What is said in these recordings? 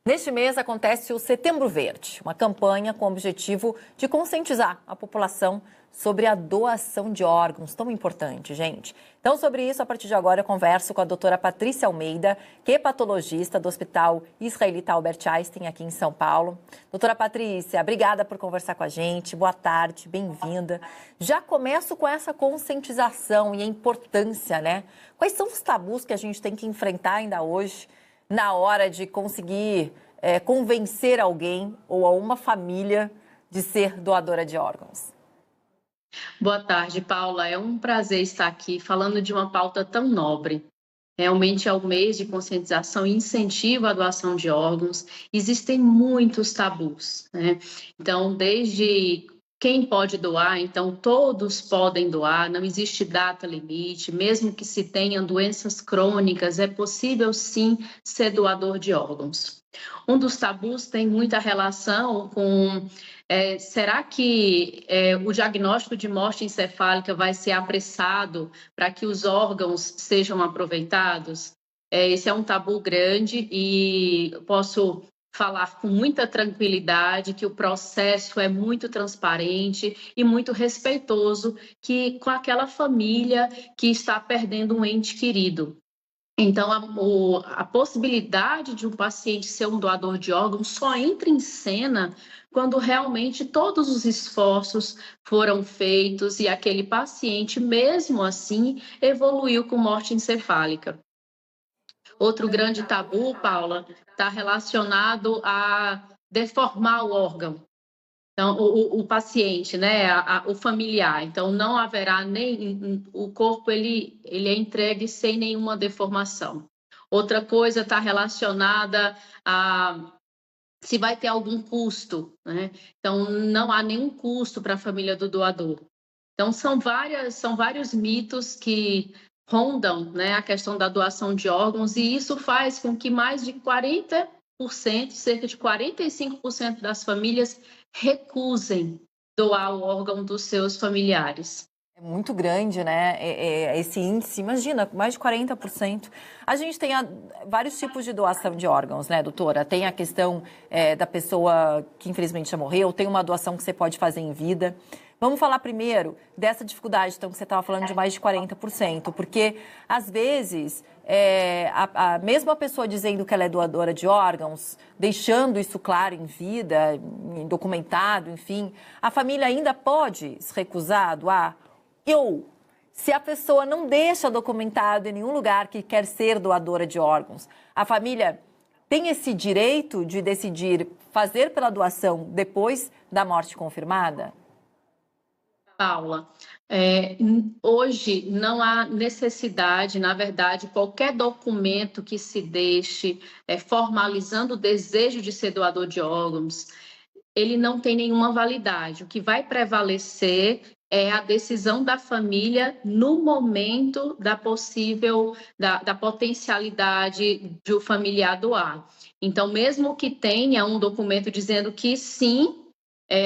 Neste mês acontece o Setembro Verde, uma campanha com o objetivo de conscientizar a população sobre a doação de órgãos, tão importante, gente. Então, sobre isso, a partir de agora, eu converso com a doutora Patrícia Almeida, que é patologista do Hospital Israelita Albert Einstein, aqui em São Paulo. Doutora Patrícia, obrigada por conversar com a gente. Boa tarde, bem-vinda. Já começo com essa conscientização e a importância, né? Quais são os tabus que a gente tem que enfrentar ainda hoje na hora de conseguir convencer alguém ou a uma família de ser doadora de órgãos? Boa tarde, Paula. É um prazer estar aqui falando de uma pauta tão nobre. Realmente é o mês de conscientização e incentivo à doação de órgãos. Existem muitos tabus, né? Então, desde quem pode doar, então todos podem doar, não existe data limite, mesmo que se tenham doenças crônicas, é possível sim ser doador de órgãos. Um dos tabus tem muita relação com será que o diagnóstico de morte encefálica vai ser apressado para que os órgãos sejam aproveitados? Esse é um tabu grande e posso falar com muita tranquilidade que o processo é muito transparente e muito respeitoso com aquela família que está perdendo um ente querido. Então, a possibilidade de um paciente ser um doador de órgãos só entra em cena quando realmente todos os esforços foram feitos e aquele paciente, mesmo assim, evoluiu com morte encefálica. Outro grande tabu, Paula, está relacionado a deformar o órgão. Então, o paciente, né, o familiar, então não haverá nem o corpo ele é entregue sem nenhuma deformação. Outra coisa está relacionada a se vai ter algum custo, né? Então não há nenhum custo para a família do doador. Então são vários mitos que rondam, né, a questão da doação de órgãos e isso faz com que mais de 40%, cerca de 45% das famílias recusem doar o órgão dos seus familiares. É muito grande, né? Esse índice, imagina, mais de 40%. A gente tem vários tipos de doação de órgãos, né, doutora? Tem a questão da pessoa que infelizmente já morreu, tem uma doação que você pode fazer em vida. Vamos falar primeiro dessa dificuldade, então, que você estava falando de mais de 40%, porque, às vezes, mesmo a pessoa dizendo que ela é doadora de órgãos, deixando isso claro em vida, documentado, enfim, a família ainda pode se recusar a doar? Ou, se a pessoa não deixa documentado em nenhum lugar que quer ser doadora de órgãos, a família tem esse direito de decidir fazer pela doação depois da morte confirmada? Paula, hoje não há necessidade, na verdade, qualquer documento que se deixe formalizando o desejo de ser doador de órgãos, ele não tem nenhuma validade. O que vai prevalecer é a decisão da família no momento da potencialidade de o familiar doar. Então, mesmo que tenha um documento dizendo que sim,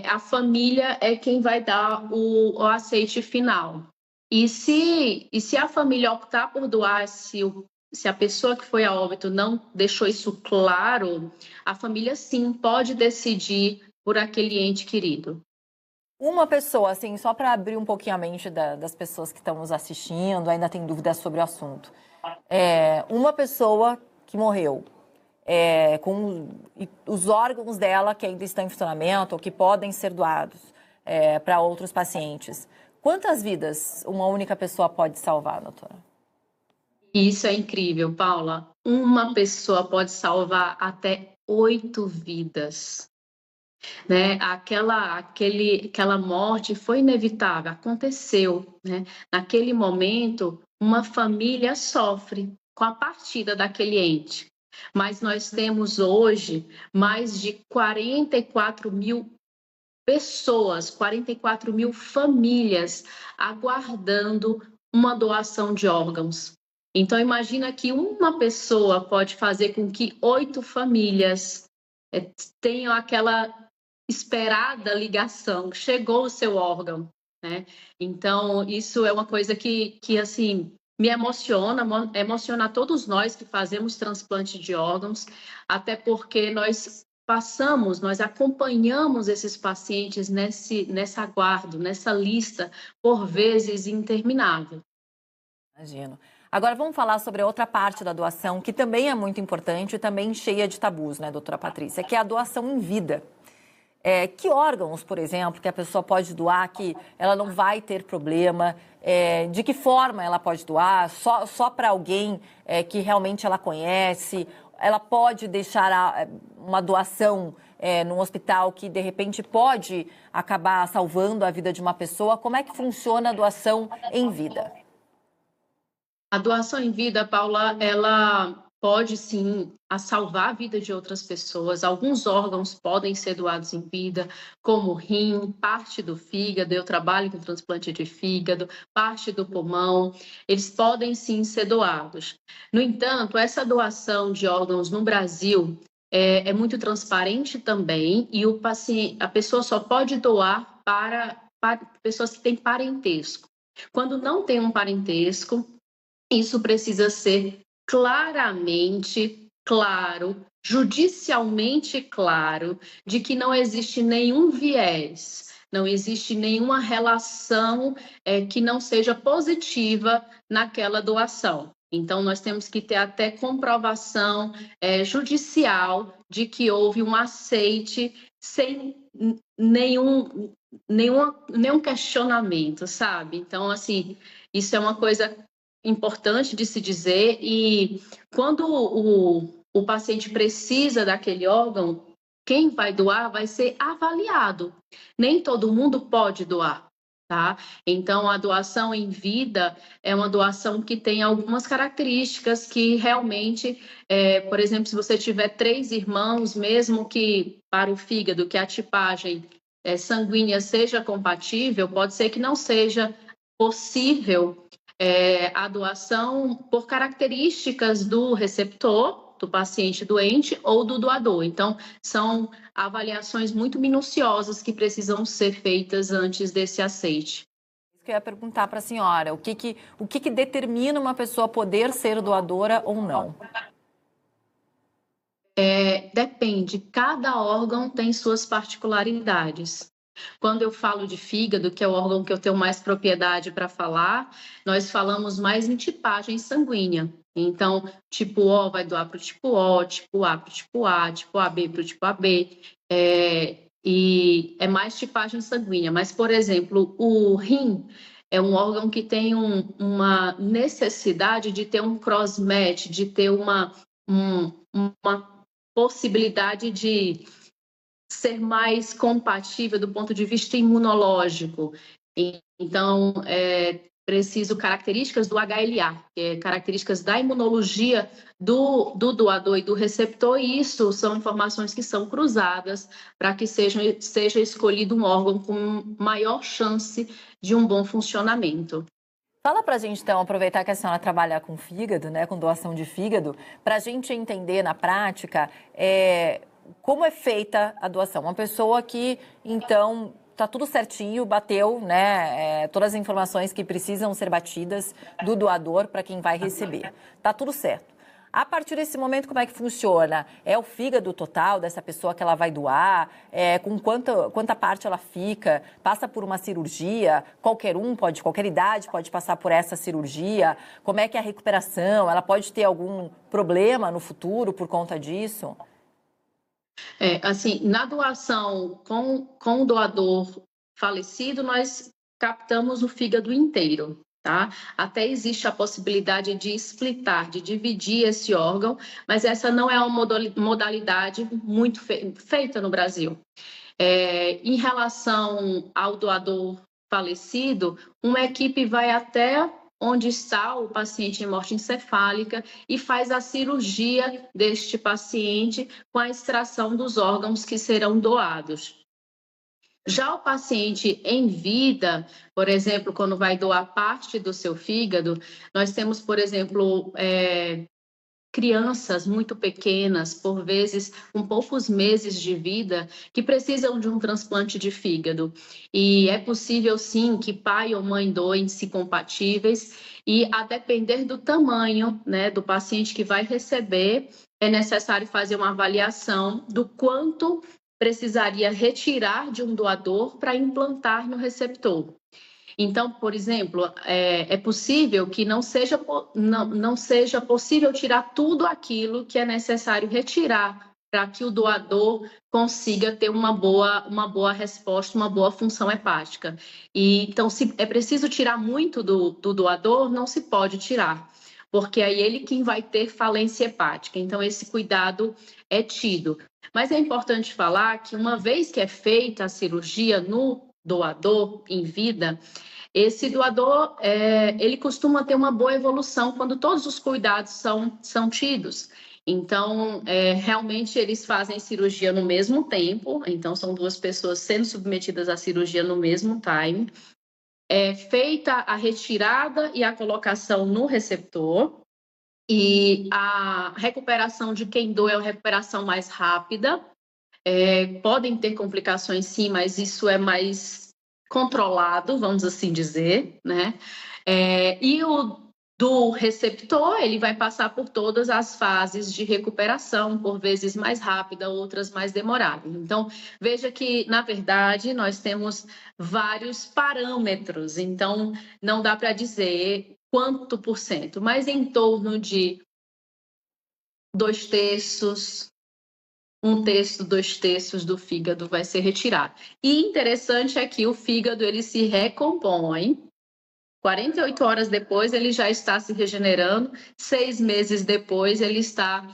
a família é quem vai dar o aceite final. E se a família optar por doar, se a pessoa que foi a óbito não deixou isso claro, a família sim pode decidir por aquele ente querido. Uma pessoa, assim, só para abrir um pouquinho a mente das pessoas que estão nos assistindo, ainda tem dúvidas sobre o assunto. Uma pessoa que morreu, com os órgãos dela que ainda estão em funcionamento ou que podem ser doados para outros pacientes. Quantas vidas uma única pessoa pode salvar, doutora? Isso é incrível, Paula. Uma pessoa pode salvar até 8 vidas. Né? Aquela morte foi inevitável, aconteceu, né? Naquele momento, uma família sofre com a partida daquele ente. Mas nós temos hoje mais de 44 mil pessoas, 44 mil famílias aguardando uma doação de órgãos. Então, imagina que uma pessoa pode fazer com que 8 famílias tenham aquela esperada ligação, chegou o seu órgão, né? Então, isso é uma coisa que assim, Me emociona todos nós que fazemos transplante de órgãos, até porque nós acompanhamos esses pacientes nesse aguardo, nessa lista, por vezes interminável. Imagino. Agora vamos falar sobre a outra parte da doação, que também é muito importante e também cheia de tabus, né, doutora Patrícia, que é a doação em vida. Que órgãos, por exemplo, que a pessoa pode doar, que ela não vai ter problema? De que forma ela pode doar? Só para alguém que realmente ela conhece? Ela pode deixar uma doação num hospital que, de repente, pode acabar salvando a vida de uma pessoa? Como é que funciona a doação em vida? A doação em vida, Paula, ela pode sim salvar a vida de outras pessoas. Alguns órgãos podem ser doados em vida, como o rim, parte do fígado. Eu trabalho com transplante de fígado, parte do pulmão. Eles podem sim ser doados. No entanto, essa doação de órgãos no Brasil é muito transparente também e a pessoa só pode doar para pessoas que têm parentesco. Quando não tem um parentesco, isso precisa ser claramente claro, judicialmente claro, de que não existe nenhum viés, não existe nenhuma relação que não seja positiva naquela doação. Então, nós temos que ter até comprovação judicial de que houve um aceite sem nenhum questionamento, sabe? Então, assim, isso é uma coisa importante de se dizer, e quando o paciente precisa daquele órgão, quem vai doar vai ser avaliado. Nem todo mundo pode doar, tá? Então, a doação em vida é uma doação que tem algumas características que realmente, por exemplo, se você tiver 3 irmãos, mesmo que para o fígado, que a tipagem sanguínea seja compatível, pode ser que não seja possível a doação por características do receptor, do paciente doente ou do doador. Então, são avaliações muito minuciosas que precisam ser feitas antes desse aceite. Isso que eu ia perguntar para a senhora, o que determina uma pessoa poder ser doadora ou não? Depende, cada órgão tem suas particularidades. Quando eu falo de fígado, que é o órgão que eu tenho mais propriedade para falar, nós falamos mais em tipagem sanguínea. Então, tipo O vai doar para o tipo O, tipo A para o tipo A, tipo AB para o tipo AB, e é mais tipagem sanguínea. Mas, por exemplo, o rim é um órgão que tem uma necessidade de ter um cross-match, de ter uma possibilidade de ser mais compatível do ponto de vista imunológico. Então, preciso características do HLA, que é características da imunologia do doador e do receptor, e isso são informações que são cruzadas para que seja escolhido um órgão com maior chance de um bom funcionamento. Fala pra gente, então, aproveitar que a senhora trabalha com fígado, né, com doação de fígado, para a gente entender na prática como é feita a doação. Uma pessoa que, então, tá tudo certinho, bateu, né, todas as informações que precisam ser batidas do doador para quem vai receber. Tá tudo certo. A partir desse momento, como é que funciona? É o fígado total dessa pessoa que ela vai doar? Com quanta parte ela fica? Passa por uma cirurgia? Qualquer idade pode passar por essa cirurgia? Como é que é a recuperação? Ela pode ter algum problema no futuro por conta disso? Assim, na doação com o doador falecido, nós captamos o fígado inteiro. Tá? Até existe a possibilidade de splitar, de dividir esse órgão, mas essa não é uma modalidade muito feita no Brasil. Em relação ao doador falecido, uma equipe vai até onde está o paciente em morte encefálica e faz a cirurgia deste paciente com a extração dos órgãos que serão doados. Já o paciente em vida, por exemplo, quando vai doar parte do seu fígado, nós temos, por exemplo, crianças muito pequenas, por vezes com poucos meses de vida, que precisam de um transplante de fígado. E é possível, sim, que pai ou mãe doem-se compatíveis, e a depender do tamanho, né, do paciente que vai receber, é necessário fazer uma avaliação do quanto precisaria retirar de um doador para implantar no receptor. Então, por exemplo, é possível que não seja possível tirar tudo aquilo que é necessário retirar para que o doador consiga ter uma boa resposta, uma boa função hepática. E, então, se é preciso tirar muito do doador, não se pode tirar, porque é ele quem vai ter falência hepática. Então, esse cuidado é tido. Mas é importante falar que uma vez que é feita a cirurgia no doador em vida, esse doador, ele costuma ter uma boa evolução quando todos os cuidados são tidos. Então, realmente, eles fazem cirurgia no mesmo tempo. Então, são duas pessoas sendo submetidas à cirurgia no mesmo time. É feita a retirada e a colocação no receptor. E a recuperação de quem doa é uma recuperação mais rápida. Podem ter complicações, sim, mas isso é mais controlado, vamos assim dizer, né? E o do receptor, ele vai passar por todas as fases de recuperação, por vezes mais rápida, outras mais demoradas. Então, veja que, na verdade, nós temos vários parâmetros, então não dá para dizer quanto por cento, mas em torno de 2/3, 1/3, 2/3 do fígado vai ser retirado. E interessante é que o fígado ele se recompõe. 48 horas depois ele já está se regenerando. 6 meses depois ele está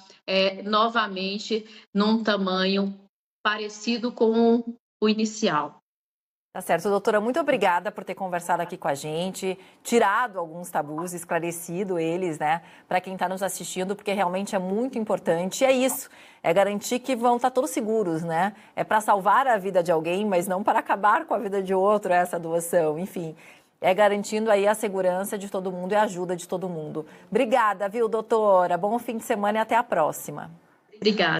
novamente num tamanho parecido com o inicial. Tá certo, doutora, muito obrigada por ter conversado aqui com a gente, tirado alguns tabus, esclarecido eles, né, para quem está nos assistindo, porque realmente é muito importante. E é isso, é garantir que vão estar todos seguros, né? É para salvar a vida de alguém, mas não para acabar com a vida de outro, essa doação. Enfim, é garantindo aí a segurança de todo mundo e a ajuda de todo mundo. Obrigada, viu, doutora? Bom fim de semana e até a próxima. Obrigada.